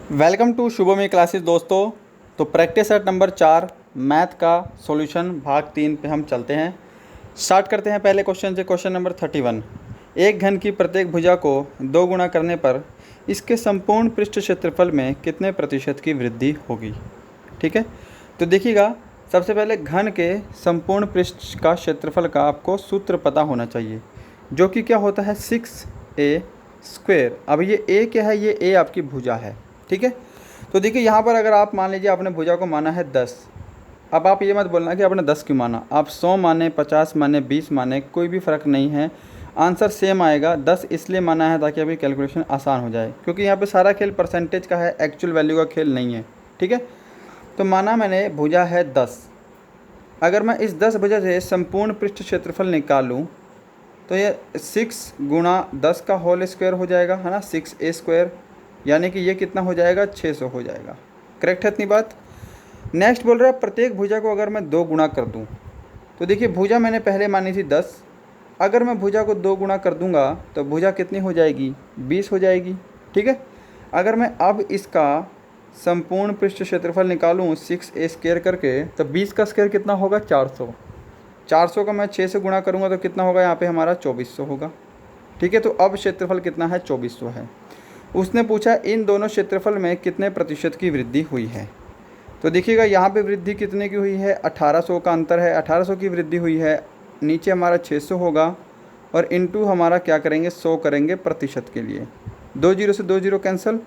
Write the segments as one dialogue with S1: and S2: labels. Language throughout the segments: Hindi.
S1: वेलकम टू शुभमी क्लासेस दोस्तों। तो प्रैक्टिस सेट नंबर 4 मैथ का सॉल्यूशन भाग 3 पे हम चलते हैं। स्टार्ट करते हैं पहले क्वेश्चन से। Question number 31। एक घन की प्रत्येक भुजा को 2 गुणा करने पर इसके संपूर्ण पृष्ठ क्षेत्रफल में कितने प्रतिशत की वृद्धि होगी। ठीक है, तो देखिएगा, सबसे पहले घन के संपूर्ण पृष्ठ का क्षेत्रफल का आपको सूत्र पता होना चाहिए, जो कि क्या होता है 6a²। अब ये a क्या है, ये a आपकी भुजा है। ठीक है, तो देखिए यहाँ पर अगर आप मान लीजिए आपने भुजा को माना है 10। अब आप ये मत बोलना कि आपने 10 क्यों माना, आप 100 माने, 50 माने, 20 माने, कोई भी फ़र्क नहीं है, आंसर सेम आएगा। 10 इसलिए माना है ताकि अभी कैलकुलेशन आसान हो जाए, क्योंकि यहाँ पे सारा खेल परसेंटेज का है, एक्चुअल वैल्यू का खेल नहीं है। ठीक है, तो माना मैंने भुजा है 10। अगर मैं इस 10 भुजा से संपूर्ण पृष्ठ क्षेत्रफल निकालूँ तो ये 6 गुणा 10 का होल स्क्वायर हो जाएगा, है ना, 6a², यानी कि ये कितना हो जाएगा, 600 हो जाएगा। करेक्ट है इतनी बात। नेक्स्ट बोल रहा है प्रत्येक भुजा को अगर मैं 2 गुणा कर दूं, तो देखिए भुजा मैंने पहले मानी थी 10। अगर मैं भुजा को 2 गुणा कर दूंगा तो भुजा कितनी हो जाएगी, 20 हो जाएगी। ठीक है, अगर मैं अब इसका संपूर्ण पृष्ठ क्षेत्रफल निकालूँ 6a² करके, तो 20 का स्क्वायर कितना होगा, 400। 400 का मैं 6 से गुणा करूँगा तो कितना होगा, यहाँ पे हमारा 2400 होगा। ठीक है, तो अब क्षेत्रफल कितना है, 2400 है। उसने पूछा इन दोनों क्षेत्रफल में कितने प्रतिशत की वृद्धि हुई है। तो देखिएगा यहाँ पे वृद्धि कितने की हुई है, 1800 का अंतर है, 1800 की वृद्धि हुई है। नीचे हमारा 600 होगा और इनटू हमारा क्या करेंगे, 100 करेंगे प्रतिशत के लिए। 2 जीरो से 2 जीरो कैंसिल,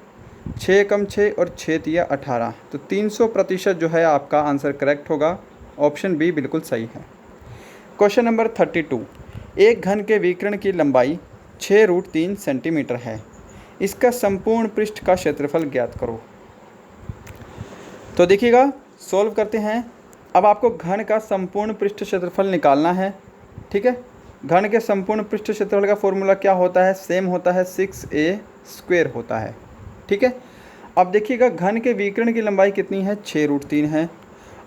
S1: 6 कम 6 और 6 तिया 18, तो 300% जो है आपका आंसर करेक्ट होगा। ऑप्शन बी बिल्कुल सही है। Question number 32। एक घन के विकर्ण की लंबाई 6√3 सेंटीमीटर है, इसका संपूर्ण पृष्ठ का क्षेत्रफल ज्ञात करो। तो देखिएगा, सॉल्व करते हैं। अब आपको घन का संपूर्ण पृष्ठ क्षेत्रफल निकालना है। ठीक है, घन के संपूर्ण पृष्ठ क्षेत्रफल का फॉर्मूला क्या होता है, सेम होता है, 6a² होता है। ठीक है, अब देखिएगा घन के विकर्ण की लंबाई कितनी है, 6√3 है,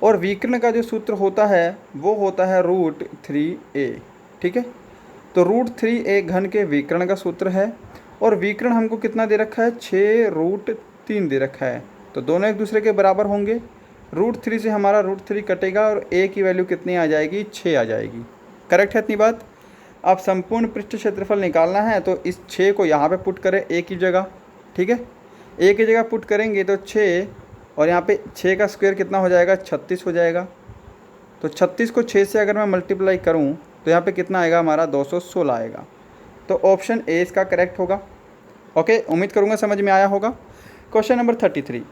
S1: और विकर्ण का जो सूत्र होता है वो होता है √3a। ठीक है, तो √3a घन के विकर्ण का सूत्र है, और विकर्ण हमको कितना दे रखा है, 6√3 दे रखा है, तो दोनों एक दूसरे के बराबर होंगे। √3 से हमारा √3 कटेगा और a की वैल्यू कितनी आ जाएगी, 6 आ जाएगी। करेक्ट है इतनी बात। अब संपूर्ण पृष्ठ क्षेत्रफल निकालना है तो इस 6 को यहाँ पे पुट करें a की जगह। ठीक है, a की जगह पुट करेंगे तो 6, और यहाँ पे 6 का स्क्वायर कितना हो जाएगा, 36 हो जाएगा। तो 36 को 6 से अगर मैं मल्टीप्लाई करूँ तो यहाँ पे कितना आएगा, हमारा 216 आएगा। तो ऑप्शन ए इसका करेक्ट होगा। ओके, उम्मीद करूँगा समझ में आया होगा। Question number 33।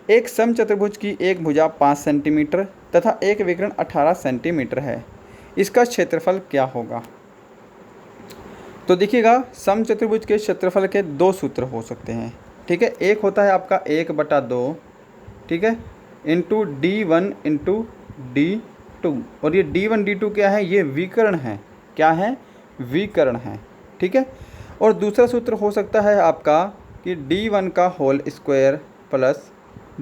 S1: एक समचतुर्भुज की एक भुजा 5 सेंटीमीटर तथा एक विकर्ण 18 सेंटीमीटर है, इसका क्षेत्रफल क्या होगा। तो देखिएगा, समचतुर्भुज के क्षेत्रफल के 2 सूत्र हो सकते हैं। ठीक है, एक होता है आपका 1/2, ठीक है, इंटू d1 इंटू d2, और ये d1 d2 क्या है, ये विकर्ण है। क्या है, विकर्ण है। ठीक है, और दूसरा सूत्र हो सकता है आपका कि d1 का होल स्क्वायर प्लस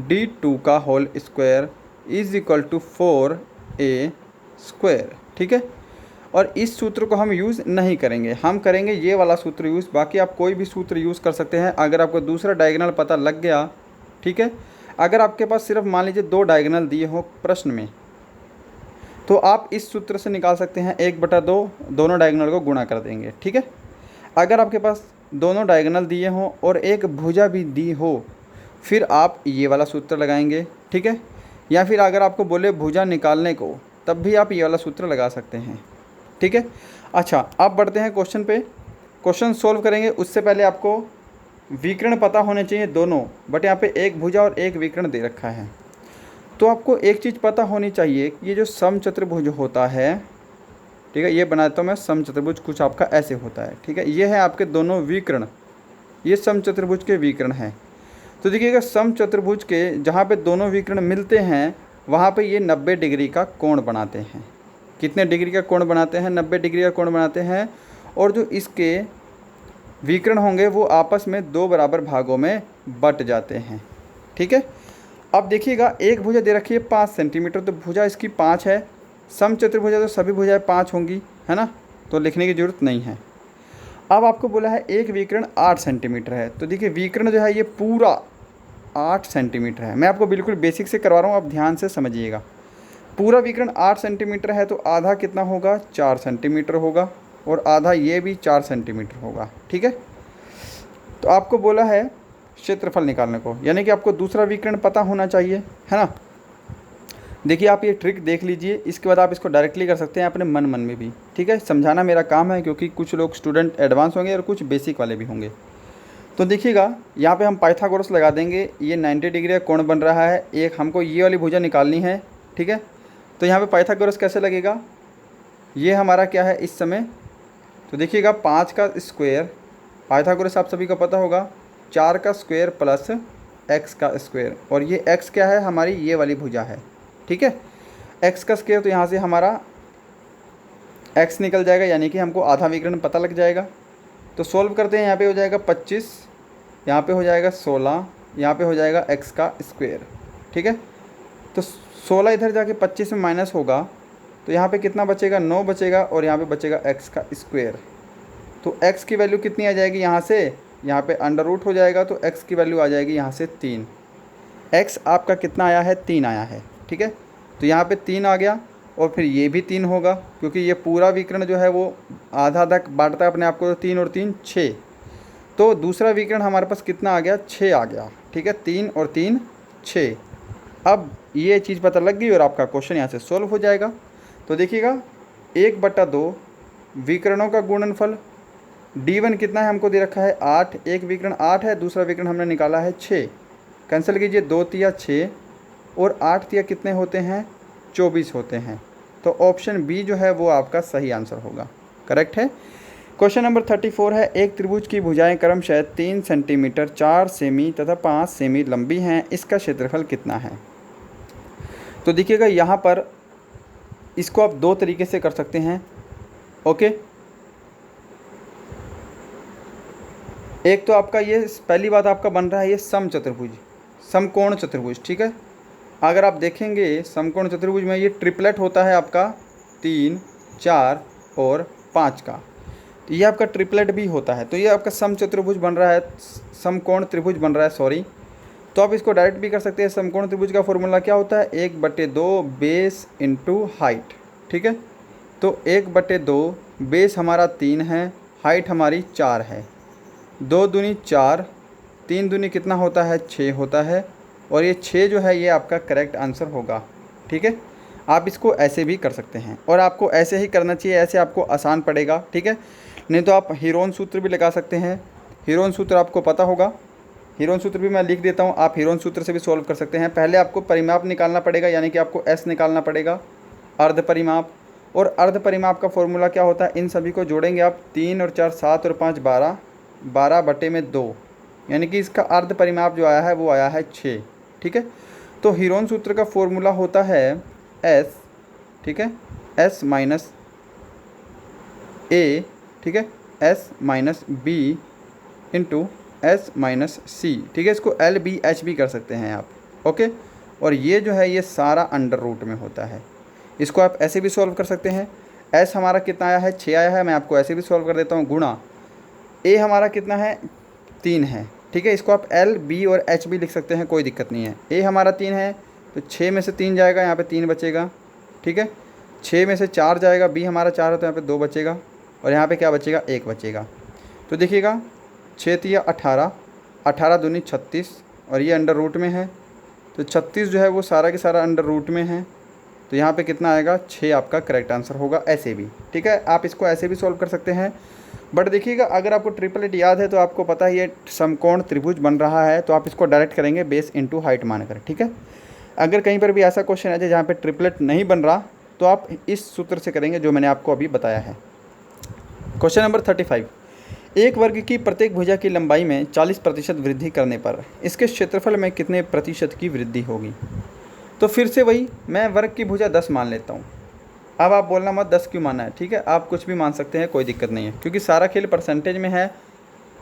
S1: d2 का whole square is equal to 4a²। ठीक है, और इस सूत्र को हम यूज़ नहीं करेंगे, हम करेंगे ये वाला सूत्र यूज़। बाकी आप कोई भी सूत्र यूज़ कर सकते हैं अगर आपको दूसरा डायगोनल पता लग गया। ठीक है, अगर आपके पास सिर्फ मान लीजिए 2 डायगोनल दिए हो प्रश्न में, तो आप इस सूत्र से निकाल सकते हैं 1/2, दोनों डायगोनल को गुणा कर देंगे। ठीक है, अगर आपके पास दोनों डायगोनल दिए हों और एक भुजा भी दी हो, फिर आप ये वाला सूत्र लगाएंगे। ठीक है, या फिर अगर आपको बोले भुजा निकालने को, तब भी आप ये वाला सूत्र लगा सकते हैं। ठीक है, अच्छा अब बढ़ते हैं क्वेश्चन पे। क्वेश्चन सोल्व करेंगे उससे पहले आपको विकर्ण पता होने चाहिए दोनों, बट यहाँ पे एक भुजा और एक विकर्ण दे रखा है। तो आपको एक चीज़ पता होनी चाहिए कि ये जो समचतुर्भुज होता है, ठीक है, ये बनाता हूँ मैं समचतुर्भुज, कुछ आपका ऐसे होता है। ठीक है, ये है आपके दोनों विकर्ण, ये समचतुर्भुज के विकर्ण हैं। तो देखिएगा, समचतुर्भुज के जहाँ पे दोनों विकर्ण मिलते हैं वहाँ पे ये 90 डिग्री का कोण बनाते हैं। कितने डिग्री का कोण बनाते हैं, 90 डिग्री का कोण बनाते हैं। और जो इसके विकर्ण होंगे वो आपस में 2 बराबर भागों में बट जाते हैं। ठीक है, अब देखिएगा एक भुजा दे रखी है 5 सेंटीमीटर, तो भुजा इसकी 5 है। समचतुर्भुज है तो सभी भुजाएं 5 होंगी, है ना, तो लिखने की ज़रूरत नहीं है। अब आपको बोला है एक विकर्ण 8 सेंटीमीटर है, तो देखिए विकर्ण जो है ये पूरा 8 सेंटीमीटर है। मैं आपको बिल्कुल बेसिक से करवा रहा हूँ, आप ध्यान से समझिएगा। पूरा विकर्ण 8 सेंटीमीटर है तो आधा कितना होगा, 4 सेंटीमीटर होगा, और आधा ये भी 4 सेंटीमीटर होगा। ठीक है, तो आपको बोला है क्षेत्रफल निकालने को, यानी कि आपको दूसरा विकर्ण पता होना चाहिए, है ना। देखिए आप ये ट्रिक देख लीजिए, इसके बाद आप इसको डायरेक्टली कर सकते हैं अपने मन में भी। ठीक है, समझाना मेरा काम है, क्योंकि कुछ लोग स्टूडेंट एडवांस होंगे और कुछ बेसिक वाले भी होंगे। तो देखिएगा यहाँ पे हम पाइथागोरस लगा देंगे। ये 90 डिग्री का कोण बन रहा है, एक हमको ये वाली भुजा निकालनी है। ठीक है, तो यहाँ पे पाइथागोरस कैसे लगेगा, ये हमारा क्या है इस समय, तो देखिएगा 5 का स्क्वायर, पाइथागोरस आप सभी को पता होगा, 4 का स्क्वायर प्लस x का स्क्वायर, और ये x क्या है, हमारी ये वाली भुजा है। ठीक है, x का स्क्वायर, तो यहाँ से हमारा x निकल जाएगा, यानी कि हमको आधा विकर्ण पता लग जाएगा। तो सॉल्व करते हैं, यहाँ पे हो जाएगा 25, यहाँ पे हो जाएगा 16, यहाँ पे हो जाएगा x का स्क्वायर। ठीक है, तो 16 इधर जाके 25 में माइनस होगा, तो यहाँ पे कितना बचेगा, 9 बचेगा, और यहाँ पे बचेगा x का स्क्वायर। तो x की वैल्यू कितनी आ जाएगी, यहाँ से यहाँ पे अंडर रूट हो जाएगा, तो x की वैल्यू आ जाएगी यहाँ से 3। x आपका कितना आया है, 3 आया है। ठीक है, तो यहाँ पे 3 आ गया, और फिर ये भी 3 होगा, क्योंकि ये पूरा विकर्ण जो है वो आधा आधा बांटता है अपने आप को, तो 3 और 3 6। तो दूसरा विकर्ण हमारे पास कितना आ गया, 6 आ गया। ठीक है, 3 और 3 6। अब ये चीज़ पता लग गई और आपका क्वेश्चन यहाँ से सॉल्व हो जाएगा। तो देखिएगा 1/2 विकर्णों का गुणनफल, D1 कितना है हमको दे रखा है 8, एक विकर्ण 8 है, दूसरा विकर्ण हमने निकाला है 6। कैंसिल कीजिए, 2 तिया 6 और 8 तिया कितने होते हैं, 24 होते हैं। तो ऑप्शन बी जो है वो आपका सही आंसर होगा, करेक्ट है। क्वेश्चन नंबर 34 है, एक त्रिभुज की भुजाएं क्रमशः 3 सेंटीमीटर, 4 सेमी तथा 5 सेमी लंबी हैं, इसका क्षेत्रफल कितना है। तो देखिएगा यहाँ पर इसको आप 2 तरीके से कर सकते हैं। ओके, एक तो आपका ये पहली बात आपका बन रहा है ये समचतुर्भुज, समकोण चतुर्भुज। ठीक है, अगर आप देखेंगे समकोण चतुर्भुज में ये ट्रिपलेट होता है आपका 3, 4 और 5 का, तो ये आपका ट्रिपलेट भी होता है। तो ये आपका समचतुर्भुज बन रहा है, समकोण त्रिभुज बन रहा है, सॉरी। तो आप इसको डायरेक्ट भी कर सकते हैं। समकोण त्रिभुज का फॉर्मूला क्या होता है, 1/2 बेस इंटू हाइट। ठीक है, तो 1/2 बेस हमारा 3 है, हाइट हमारी 4 है, 2 दूनी 4, 3 दूनी कितना होता है, 6 होता है, और ये 6 जो है ये आपका करेक्ट आंसर होगा। ठीक है, आप इसको ऐसे भी कर सकते हैं, और आपको ऐसे ही करना चाहिए, ऐसे आपको आसान पड़ेगा। ठीक है, नहीं तो आप हीरोन सूत्र भी लगा सकते हैं। हीरोन सूत्र आपको पता होगा, हीरोन सूत्र भी मैं लिख देता हूँ, आप हीरोन सूत्र से भी सॉल्व कर सकते हैं। पहले आपको परिमाप निकालना पड़ेगा, यानी कि आपको S निकालना पड़ेगा, अर्ध परिमाप। और अर्ध परिमाप का फॉर्मूला क्या होता है, इन सभी को जोड़ेंगे आप, 3 और 4 7 और 5 12, 12/2, यानी कि इसका अर्ध परिमाप जो आया है वो आया है 6। ठीक है, तो हीरोन सूत्र का फॉर्मूला होता है S, ठीक है, S माइनस A, ठीक है, S minus B into S minus C। ठीक है, इसको LBH भी कर सकते हैं आप। ओके, और ये जो है ये सारा अंडर रूट में होता है। इसको आप ऐसे भी सॉल्व कर सकते हैं। S हमारा कितना आया है, 6 आया है, मैं आपको ऐसे भी सॉल्व कर देता हूँ, गुणा A हमारा कितना है, 3 है। ठीक है, इसको आप LB और H भी लिख सकते हैं, कोई दिक्कत नहीं है। A हमारा 3 है, तो 6 में से 3 जाएगा, यहाँ पे 3 बचेगा। ठीक है, 6 में से 4 जाएगा, B हमारा 4 है, तो यहाँ पे 2 बचेगा, और यहाँ पे क्या बचेगा, 1 बचेगा। तो देखिएगा 6 तिया 18, 18 दूनी 36, और ये अंडर रूट में है, तो 36 जो है वो सारा के सारा अंडर रूट में है, तो यहाँ पे कितना आएगा, 6 आपका करेक्ट आंसर होगा, ऐसे भी। ठीक है, आप इसको ऐसे भी सॉल्व कर सकते हैं। बट देखिएगा अगर आपको ट्रिपलेट याद है तो आपको पता है ये समकोण त्रिभुज बन रहा है, तो आप इसको डायरेक्ट करेंगे बेस इंटू हाइट मानकर। ठीक है, अगर कहीं पर भी ऐसा क्वेश्चन आ जाए जहाँ पे ट्रिपलेट नहीं बन रहा, तो आप इस सूत्र से करेंगे जो मैंने आपको अभी बताया है। क्वेश्चन नंबर 35, एक वर्ग की प्रत्येक भुजा की लंबाई में 40% वृद्धि करने पर इसके क्षेत्रफल में कितने प्रतिशत की वृद्धि होगी। तो फिर से वही, मैं वर्ग की भुजा 10 मान लेता हूँ। अब आप बोलना मत 10 क्यों माना है, ठीक है, आप कुछ भी मान सकते हैं, कोई दिक्कत नहीं है, क्योंकि सारा खेल परसेंटेज में है।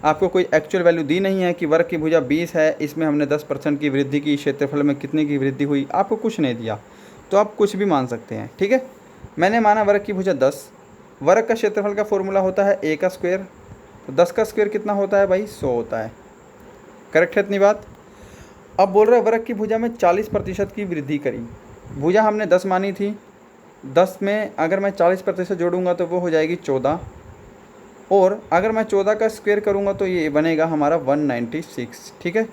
S1: आपको कोई एक्चुअल वैल्यू दी नहीं है कि वर्ग की भुजा 20 है, इसमें हमने 10% की वृद्धि की, क्षेत्रफल में कितने की वृद्धि हुई, आपको कुछ नहीं दिया, तो आप कुछ भी मान सकते हैं। ठीक है, मैंने माना वर्ग की भुजा 10, वर्ग का क्षेत्रफल का फॉर्मूला होता है A का स्क्वायर, तो 10 का स्क्वायर कितना होता है भाई, 100 होता है। करेक्ट है इतनी बात। अब बोल रहे वृक्क की भुजा में 40% की वृद्धि करी। भुजा हमने 10 मानी थी, 10 में अगर मैं 40% जोड़ूंगा तो वो हो जाएगी 14, और अगर मैं 14 का स्क्वायर करूंगा तो ये बनेगा हमारा 196। ठीक है,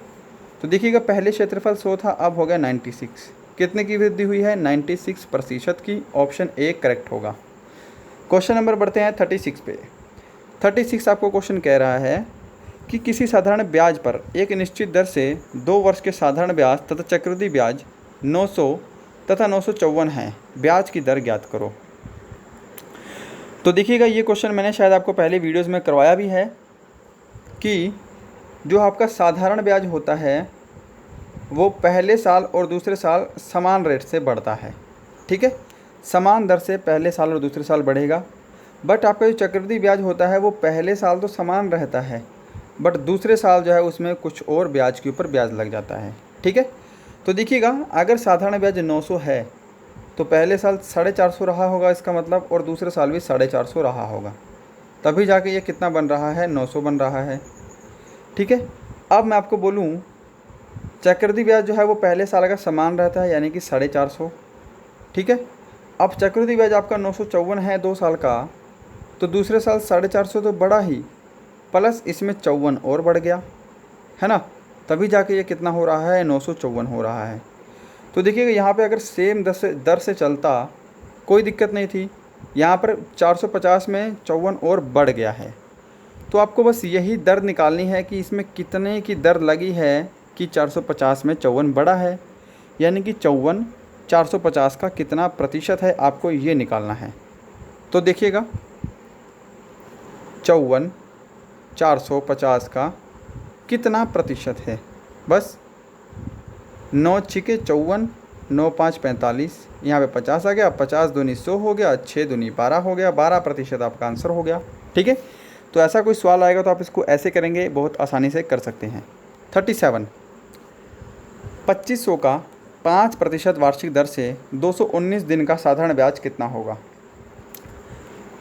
S1: तो देखिएगा पहले क्षेत्रफल 100 था, अब हो गया 96। कितने की वृद्धि हुई है? 96% की। ऑप्शन ए करेक्ट होगा। क्वेश्चन नंबर बढ़ते हैं 36 पे। 36 आपको क्वेश्चन कह रहा है कि किसी साधारण ब्याज पर एक निश्चित दर से 2 वर्ष के साधारण ब्याज तथा चक्रवृद्धि ब्याज 900 तथा 954 है, ब्याज की दर ज्ञात करो। तो देखिएगा ये क्वेश्चन मैंने शायद आपको पहले वीडियोस में करवाया भी है कि जो आपका साधारण ब्याज होता है वो पहले साल और दूसरे साल समान रेट से बढ़ता है। ठीक है, समान दर से पहले साल और दूसरे साल बढ़ेगा। बट आपका जो चक्रवृद्धि ब्याज होता है वो पहले साल तो समान रहता है, बट दूसरे साल जो है उसमें कुछ और ब्याज के ऊपर ब्याज लग जाता है। ठीक है, तो देखिएगा अगर साधारण ब्याज 900 है तो पहले साल 450 रहा होगा इसका मतलब, और दूसरे साल भी 450 रहा होगा, तभी जाके ये कितना बन रहा है? 900 बन रहा है। ठीक है, अब मैं आपको बोलूँ चक्रवृद्धि ब्याज जो है वो पहले साल का समान रहता है, यानी कि 450। ठीक है, अब चक्रवृद्धि ब्याज आपका 954 है 2 साल का, तो दूसरे साल 450 तो बढ़ा ही, प्लस इसमें 54 और बढ़ गया है ना, तभी जाके ये कितना हो रहा है? 954 हो रहा है। तो देखिएगा यहाँ पे अगर सेम दर से चलता कोई दिक्कत नहीं थी, यहाँ पर 450 में 54 और बढ़ गया है। तो आपको बस यही दर निकालनी है कि इसमें कितने की दर लगी है कि 450 में 54 बढ़ा है, यानी कि 54 450 का कितना प्रतिशत है, आपको ये निकालना है। तो देखिएगा 54 450 का कितना प्रतिशत है? बस 9 छिके 54, 9 5 45, यहाँ पे 50 आ गया, 50 दूनी 100 हो गया, 6 दूनी 12 हो गया, 12% आपका आंसर हो गया। ठीक है, तो ऐसा कोई सवाल आएगा तो आप इसको ऐसे करेंगे, बहुत आसानी से कर सकते हैं। 37 2500 का 5% वार्षिक दर से 219 दिन का साधारण ब्याज कितना होगा?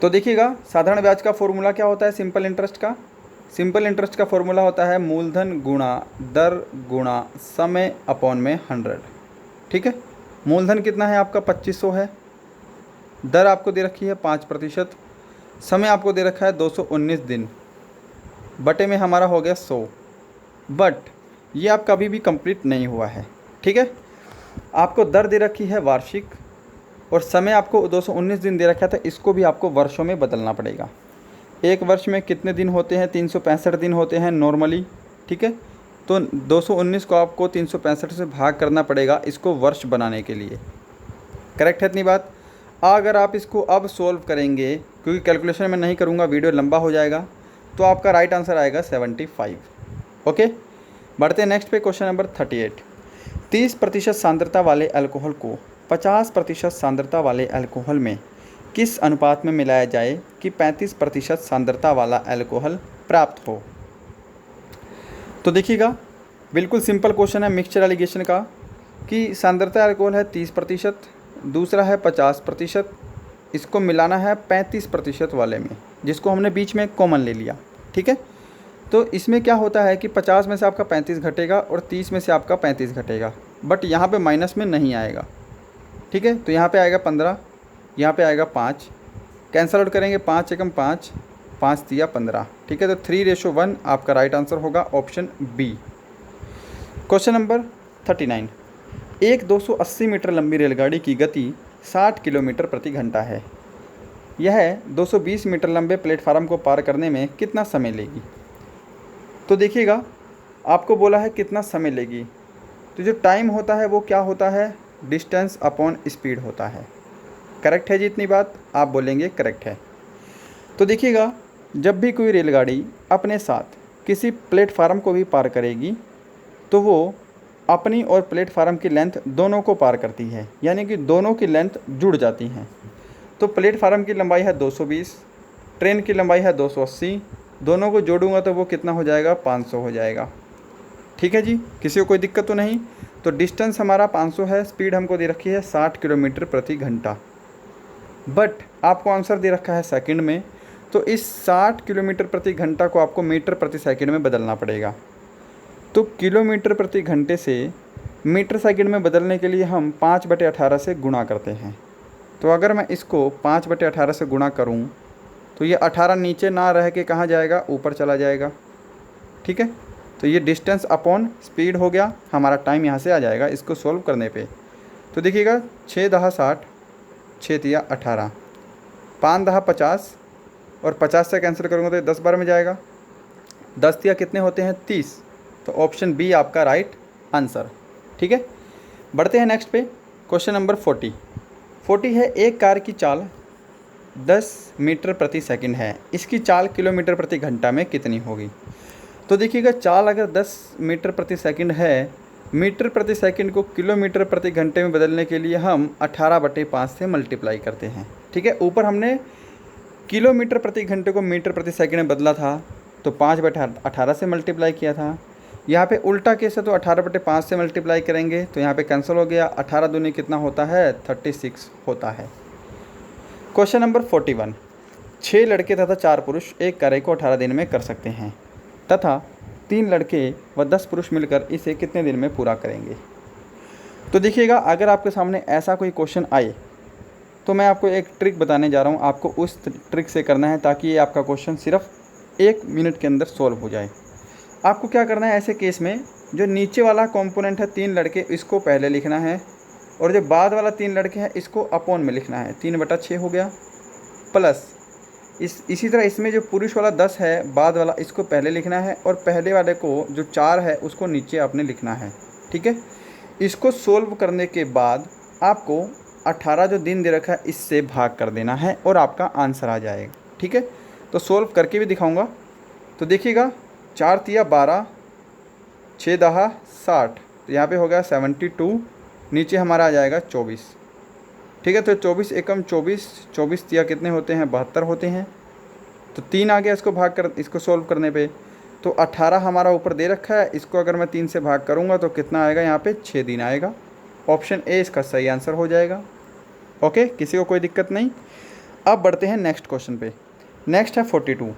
S1: तो देखिएगा साधारण ब्याज का फॉर्मूला क्या होता है? सिंपल इंटरेस्ट का। सिंपल इंटरेस्ट का फॉर्मूला होता है मूलधन गुणा दर गुणा समय अपॉन में 100। ठीक है, मूलधन कितना है आपका? 2500 है, दर आपको दे रखी है 5%, समय आपको दे रखा है 219 दिन, बटे में हमारा हो गया 100। बट ये आपका अभी भी कंप्लीट नहीं हुआ है। ठीक है, आपको दर दे रखी है वार्षिक और समय आपको 219 दिन दे रखा था, इसको भी आपको वर्षों में बदलना पड़ेगा। एक वर्ष में कितने दिन होते हैं? 365 दिन होते हैं नॉर्मली। ठीक है, तो 219 को आपको 365 से भाग करना पड़ेगा इसको वर्ष बनाने के लिए। करेक्ट है इतनी बात? अगर आप इसको अब सोल्व करेंगे, क्योंकि कैलकुलेशन मैं नहीं करूँगा, वीडियो लंबा हो जाएगा, तो आपका राइट आंसर आएगा 75। ओके, बढ़ते हैं नेक्स्ट पे। Question number 38। 30% सांद्रता वाले अल्कोहल को 50% सांद्रता वाले अल्कोहल में किस अनुपात में मिलाया जाए कि 35% सांद्रता वाला अल्कोहल प्राप्त हो? तो देखिएगा बिल्कुल सिंपल क्वेश्चन है मिक्सचर एलिगेशन का, कि सांद्रता अल्कोहल है 30%, दूसरा है 50%, इसको मिलाना है 35% वाले में, जिसको हमने बीच में कॉमन ले लिया। ठीक है, तो इसमें क्या होता है कि 50 में से आपका 35 घटेगा और 30 में से आपका 35 घटेगा, बट यहाँ पे माइनस में नहीं आएगा। ठीक है, तो यहाँ पे आएगा 15, यहाँ पे आएगा 5, कैंसल आउट करेंगे, 5 एकम 5, 5 दिया 15। ठीक है, तो 3:1 आपका राइट आंसर होगा ऑप्शन बी। Question number 39। एक 280 मीटर लंबी रेलगाड़ी की गति 60 किलोमीटर प्रति घंटा है, यह 220 मीटर लंबे प्लेटफार्म को पार करने में कितना समय लेगी? तो देखिएगा आपको बोला है कितना समय लेगी, तो जो टाइम होता है वो क्या होता है? डिस्टेंस अपॉन स्पीड होता है। करेक्ट है जी इतनी बात? आप बोलेंगे करेक्ट है। तो देखिएगा जब भी कोई रेलगाड़ी अपने साथ किसी प्लेटफार्म को भी पार करेगी तो वो अपनी और प्लेटफार्म की लेंथ दोनों को पार करती है, यानी कि दोनों की लेंथ जुड़ जाती हैं। तो प्लेटफार्म की लंबाई है 220, ट्रेन की लंबाई है 280, दोनों को जोड़ूंगा तो वो कितना हो जाएगा? 500 हो जाएगा। ठीक है जी, किसी को कोई दिक्कत तो नहीं? तो डिस्टेंस हमारा 500 है, स्पीड हमको दे रखी है 60 किलोमीटर प्रति घंटा, बट आपको आंसर दे रखा है सेकंड में, तो इस 60 किलोमीटर प्रति घंटा को आपको मीटर प्रति सेकंड में बदलना पड़ेगा। तो किलोमीटर प्रति घंटे से मीटर सेकंड में बदलने के लिए हम 5/18 से गुणा करते हैं। तो अगर मैं इसको 5/18 से गुणा करूं तो ये 18 नीचे ना रह के कहाँ जाएगा, ऊपर चला जाएगा। ठीक है, तो ये डिस्टेंस अपॉन स्पीड हो गया, हमारा टाइम यहाँ से आ जाएगा इसको सॉल्व करने पे। तो देखिएगा 6 दहा 60, 6 तिया 18, 5 दहा 50 और 50 से कैंसिल करूँगा तो ये 10 बार में जाएगा। 10 तिया कितने होते हैं, 30। तो ऑप्शन बी आपका राइट आंसर। ठीक है, बढ़ते हैं नेक्स्ट पे। क्वेश्चन नंबर 40 है, एक कार की चाल 10 मीटर प्रति सेकंड है, इसकी चाल किलोमीटर प्रति घंटा में कितनी होगी। तो देखिएगा चाल अगर 10 मीटर प्रति सेकंड है, मीटर प्रति सेकंड को किलोमीटर प्रति घंटे में बदलने के लिए हम 18/5 से मल्टीप्लाई करते हैं। ठीक है, ऊपर हमने किलोमीटर प्रति घंटे को मीटर प्रति सेकंड में बदला था तो 5/18 से मल्टीप्लाई किया था। यहाँ पे उल्टा केस है तो 18/5 से मल्टीप्लाई करेंगे तो यहाँ पे कैंसिल हो गया। 18 दूनी कितना होता है, 36 होता है। क्वेश्चन नंबर 41, 6 लड़के तथा 4 पुरुष एक कार्य को 18 दिन में कर सकते हैं तथा 3 लड़के व 10 पुरुष मिलकर इसे कितने दिन में पूरा करेंगे। तो देखिएगा अगर आपके सामने ऐसा कोई क्वेश्चन आए तो मैं आपको एक ट्रिक बताने जा रहा हूँ, आपको उस ट्रिक से करना है ताकि ये आपका क्वेश्चन सिर्फ 1 मिनट के अंदर सॉल्व हो जाए। आपको क्या करना है, ऐसे केस में जो नीचे वाला कंपोनेंट है 3 लड़के, इसको पहले लिखना है और जो बाद वाला 3 लड़के हैं इसको अपॉन में लिखना है। 3/6 हो गया, प्लस इसी तरह इसमें जो पुरुष वाला 10 है बाद वाला, इसको पहले लिखना है और पहले वाले को जो 4 है उसको नीचे आपने लिखना है। ठीक है, इसको सोल्व करने के बाद आपको 18 जो दिन दे रखा है इससे भाग कर देना है और आपका आंसर आ जाएगा। ठीक है, तो सोल्व करके भी दिखाऊंगा। तो देखिएगा 4 तिया 12, 6 दहा 60, तो यहाँ पे हो गया 72, नीचे हमारा आ जाएगा 24। ठीक है, तो 24 एकम 24, 24 तिया कितने होते हैं, 72 होते हैं। तो 3 आ गया इसको भाग कर, इसको सोल्व करने पे। तो 18 हमारा ऊपर दे रखा है, इसको अगर मैं 3 से भाग करूँगा तो कितना आएगा, यहाँ पे 6 दिन आएगा। ऑप्शन ए इसका सही आंसर हो जाएगा। ओके, किसी को कोई दिक्कत नहीं। अब बढ़ते हैं नेक्स्ट क्वेश्चन पे। नेक्स्ट है 42,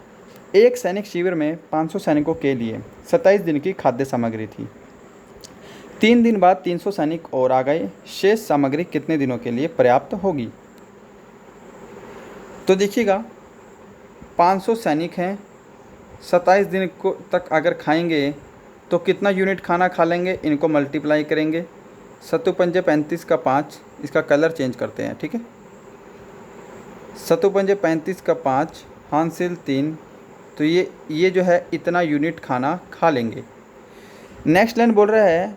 S1: एक सैनिक शिविर में 500 सैनिकों के लिए 27 दिन की खाद्य सामग्री थी। 3 दिन बाद 300 सैनिक और आ गए, शेष सामग्री कितने दिनों के लिए पर्याप्त होगी। तो देखिएगा 500 सैनिक हैं, 27 दिन को तक अगर खाएंगे तो कितना यूनिट खाना खा लेंगे, इनको मल्टीप्लाई करेंगे। 7 पंजे 35 का 5, इसका कलर चेंज करते हैं। ठीक है, 7 पंजे 35 का 5, हासिल 3, तो ये जो है इतना यूनिट खाना खा लेंगे। नेक्स्ट लाइन बोल रहा है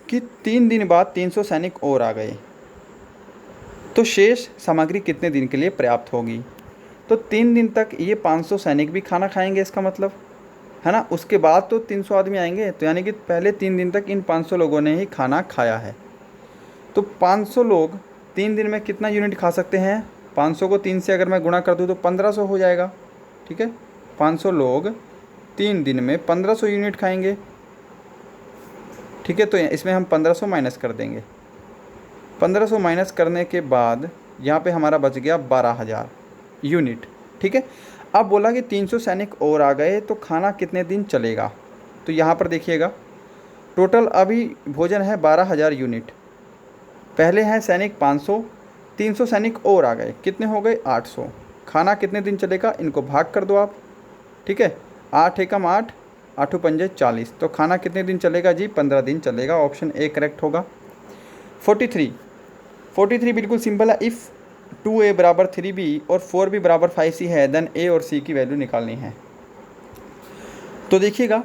S1: कि 3 दिन बाद 300 सैनिक और आ गए, तो शेष सामग्री कितने दिन के लिए पर्याप्त होगी। तो 3 दिन तक ये 500 सैनिक भी खाना खाएंगे, इसका मतलब है ना। उसके बाद तो 300 आदमी आएंगे, तो यानी कि पहले 3 दिन तक इन 500 लोगों ने ही खाना खाया है। तो 500 लोग 3 दिन में कितना यूनिट खा सकते हैं, 500 को 3 से अगर मैं गुणा कर दूँ तो 1500 हो जाएगा। ठीक है, 500 लोग 3 दिन में 1500 यूनिट खाएंगे। ठीक है, तो इसमें हम 1500 माइनस कर देंगे। 1500 माइनस करने के बाद यहाँ पे हमारा बच गया 12,000 यूनिट। ठीक है, अब बोला कि 300 सैनिक और आ गए तो खाना कितने दिन चलेगा। तो यहाँ पर देखिएगा टोटल अभी भोजन है 12,000 यूनिट, पहले हैं सैनिक 500, 300 सैनिक और आ गए, कितने हो गए 800। खाना कितने दिन चलेगा, इनको भाग कर दो आप। ठीक है, 8 एकम 8, 8 पंजे 40, तो खाना कितने दिन चलेगा जी, 15 दिन चलेगा। ऑप्शन ए करेक्ट होगा। 43 बिल्कुल सिंपल है। इफ़ 2a बराबर 3b और 4b बराबर 5c है देन a और c की वैल्यू निकालनी है। तो देखिएगा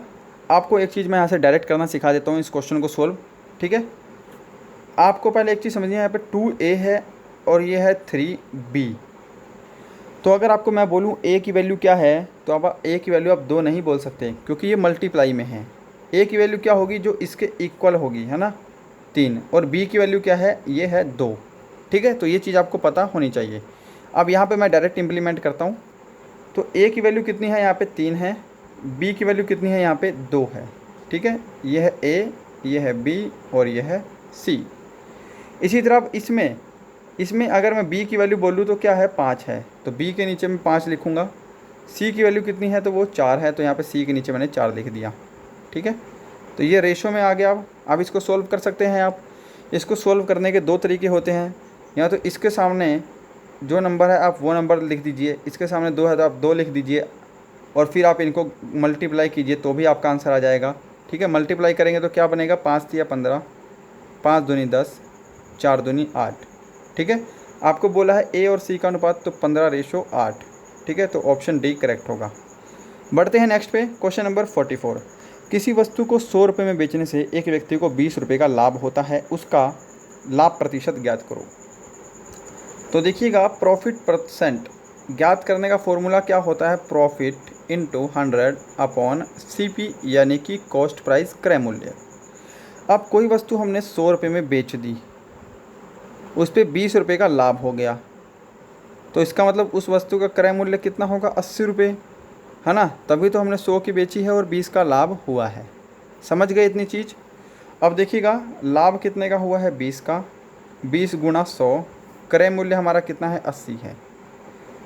S1: आपको एक चीज़ मैं यहाँ से डायरेक्ट करना सिखा देता हूँ इस क्वेश्चन को सोल्व। ठीक है, आपको पहले एक चीज़ समझिए, यहाँ पे 2a है और ये है 3b। तो अगर आपको मैं बोलूँ a की वैल्यू क्या है, तो अब a की वैल्यू आप 2 नहीं बोल सकते क्योंकि ये मल्टीप्लाई में है। a की वैल्यू क्या होगी, जो इसके इक्वल होगी, है ना, 3, और b की वैल्यू क्या है, ये है 2। ठीक है, तो ये चीज़ आपको पता होनी चाहिए। अब यहाँ पे मैं डायरेक्ट इम्प्लीमेंट करता हूँ। तो a की वैल्यू कितनी है, यहाँ पे 3 है, b की वैल्यू कितनी है, यहाँ पे 2 है। ठीक है, ये है a, ये है b और ये है c। इसी तरह अब इसमें अगर मैं b की वैल्यू बोलूँ तो क्या है, 5 है, तो b के नीचे मैं 5 लिखूँगा। c की वैल्यू कितनी है, तो वो 4 है, तो यहाँ पे c के नीचे मैंने 4 लिख दिया। ठीक है, तो ये रेशो में आ गया। अब इसको सोल्व कर सकते हैं आप। इसको सोल्व करने के दो तरीके होते हैं, या तो इसके सामने जो नंबर है आप वो नंबर लिख दीजिए, इसके सामने 2 है तो आप 2 लिख दीजिए, और फिर आप इनको मल्टीप्लाई कीजिए तो भी आपका आंसर आ जाएगा। ठीक है, मल्टीप्लाई करेंगे तो क्या बनेगा, 5 या 15, 5 दूनी 10, 4 दूनी 8। ठीक है, आपको बोला है ए और सी का अनुपात, तो 15:8। ठीक है, तो ऑप्शन डी करेक्ट होगा। बढ़ते हैं नेक्स्ट पे, क्वेश्चन नंबर 44। किसी वस्तु को 100 रुपये में बेचने से एक व्यक्ति को 20 रुपये का लाभ होता है, उसका लाभ प्रतिशत ज्ञात करो। तो देखिएगा, प्रॉफिट परसेंट ज्ञात करने का फॉर्मूला क्या होता है, प्रॉफिट इंटू 100 अपॉन CP, यानी कि कॉस्ट प्राइस क्रय मूल्य। अब कोई वस्तु हमने 100 रुपये में बेच दी, उस पर 20 रुपये का लाभ हो गया, तो इसका मतलब उस वस्तु का क्रय मूल्य कितना होगा, 80 रुपये, है ना। तभी तो हमने 100 की बेची है और 20 का लाभ हुआ है। समझ गए इतनी चीज़। अब देखिएगा, लाभ कितने का हुआ है, 20 का, 20 गुणा 100, क्रय मूल्य हमारा कितना है, 80 है।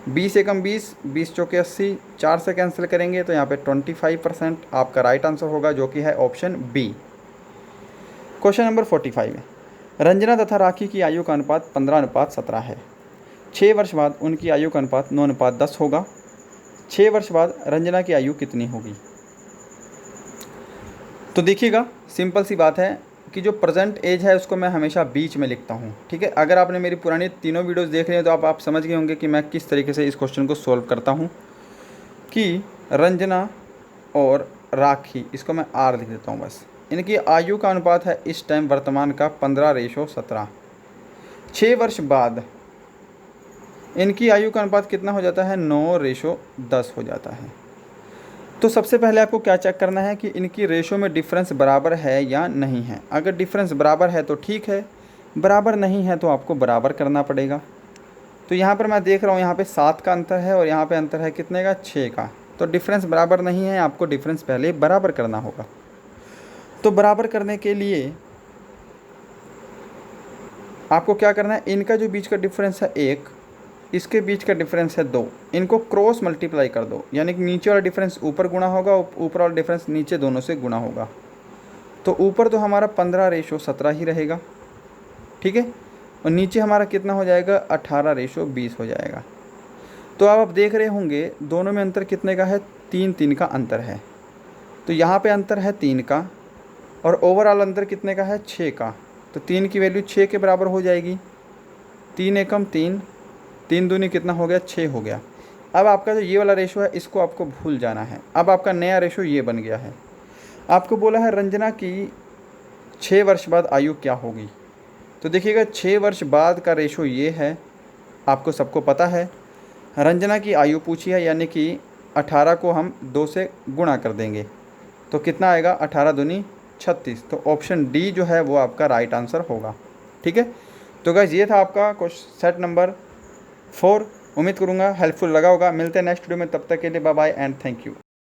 S1: 20 एकम 20, 20 चौके 80, 4 से कैंसिल करेंगे तो यहाँ पे 25% आपका राइट आंसर होगा, जो कि है ऑप्शन बी। क्वेश्चन नंबर 45 है। रंजना तथा राखी की आयु का अनुपात 15:17 है। 6 वर्ष बाद उनकी आयु का अनुपात 9:10 होगा। 6 वर्ष बाद रंजना की आयु कितनी होगी। तो देखिएगा, सिंपल सी बात है कि जो प्रेजेंट एज है उसको मैं हमेशा बीच में लिखता हूँ। ठीक है, अगर आपने मेरी पुरानी तीनों वीडियोस देख रहे हैं तो आप समझ गए होंगे कि मैं किस तरीके से इस क्वेश्चन को सॉल्व करता हूँ। कि रंजना और राखी, इसको मैं आर लिख देता हूँ बस। इनकी आयु का अनुपात है इस टाइम वर्तमान का 15:17। 6 वर्ष बाद इनकी आयु का अनुपात कितना हो जाता है, 9:10 हो जाता है। तो सबसे पहले आपको क्या चेक करना है कि इनकी रेशो में डिफरेंस बराबर है या नहीं है। अगर डिफरेंस बराबर है तो ठीक है, बराबर नहीं है तो आपको बराबर करना पड़ेगा। तो यहाँ पर मैं देख रहा हूँ, यहाँ पे 7 का अंतर है और यहाँ पे अंतर है कितने का, 6 का। तो डिफरेंस बराबर नहीं है, आपको डिफरेंस पहले बराबर करना होगा। तो बराबर करने के लिए आपको क्या करना है, इनका जो बीच का डिफरेंस है 1, इसके बीच का डिफरेंस है 2, इनको क्रॉस मल्टीप्लाई कर दो, यानी कि नीचे वाला डिफरेंस ऊपर गुणा होगा, ऊपर वाला डिफरेंस नीचे, दोनों से गुणा होगा। तो ऊपर तो हमारा 15:17 ही रहेगा। ठीक है, और नीचे हमारा कितना हो जाएगा, 18:20 हो जाएगा। तो अब आप देख रहे होंगे दोनों में अंतर कितने का है, 3 का अंतर है। तो यहाँ पे अंतर है 3 का, और ओवरऑल अंतर कितने का है, 6 का। तो 3 की वैल्यू 6 के बराबर हो जाएगी। 3 एकम 3, 3 दूनी कितना हो गया, 6 हो गया। अब आपका जो ये वाला रेशो है इसको आपको भूल जाना है। अब आपका नया रेशो ये बन गया है। आपको बोला है रंजना की 6 वर्ष बाद आयु क्या होगी। तो देखिएगा, 6 वर्ष बाद का रेशो ये है, आपको सबको पता है। रंजना की आयु पूछी है, यानी कि 18 को हम 2 से गुणा कर देंगे तो कितना आएगा, 18 दूनी 36। तो ऑप्शन डी जो है वो आपका राइट आंसर होगा। ठीक है, तो गाइस ये था आपका सेट नंबर 4। उम्मीद करूँगा हेल्पफुल लगा होगा। मिलते हैं नेक्स्ट वीडियो में, तब तक के लिए bye bye and thank you.